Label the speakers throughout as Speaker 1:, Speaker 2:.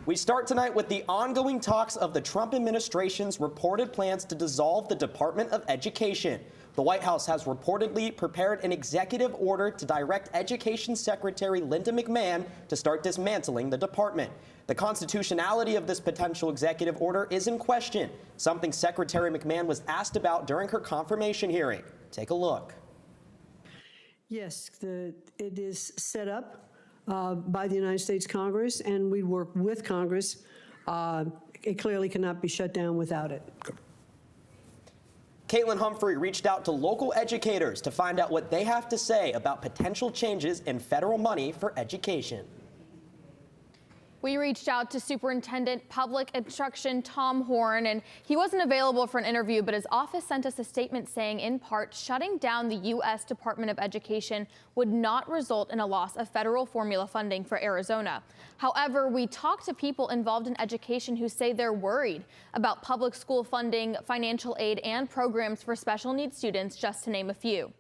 Speaker 1: We start tonight with the ongoing talks of the Trump administration's reported plans to dissolve the Department of Education. The White House has reportedly prepared an executive order to direct Education Secretary Linda McMahon to start dismantling the department. The constitutionality of this potential executive order is in question, something Secretary McMahon was asked about during her confirmation hearing. Take a look.
Speaker 2: Yes, it is set up by the United States Congress, and we work with Congress. It clearly cannot be shut down without it.
Speaker 1: Kaitlyn Humphrey reached out to local educators to find out what they have to say about potential changes in federal money for education.
Speaker 3: We reached out to Superintendent Public Instruction Tom Horn, and he wasn't available for an interview, but his office sent us a statement saying, in part, shutting down the U.S. Department of Education would not result in a loss of federal formula funding for Arizona. However, we talked to people involved in education who say they're worried about public school funding, financial aid, and programs for special needs students, just to name a few.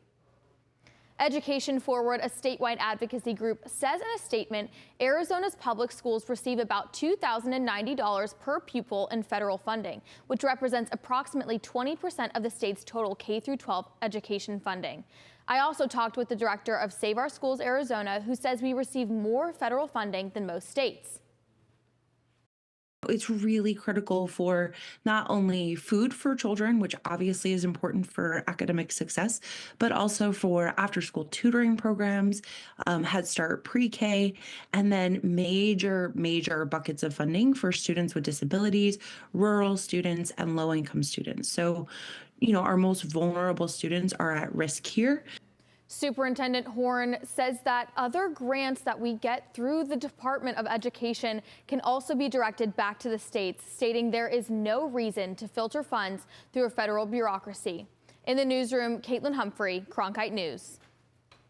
Speaker 3: Education Forward, a statewide advocacy group, says in a statement, Arizona's public schools receive about $2,090 per pupil in federal funding, which represents approximately 20% of the state's total K-12 education funding. I also talked with the director of Save Our Schools Arizona, who says we receive more federal funding than most states.
Speaker 4: It's really critical for not only food for children, which obviously is important for academic success, but also for after-school tutoring programs, Head Start pre-K, and then major buckets of funding for students with disabilities, rural students, and low-income students. So, our most vulnerable students are at risk here.
Speaker 3: Superintendent Horn says that other grants that we get through the Department of Education can also be directed back to the states, stating there is no reason to filter funds through a federal bureaucracy. In the newsroom, Kaitlyn Humphrey, Cronkite News.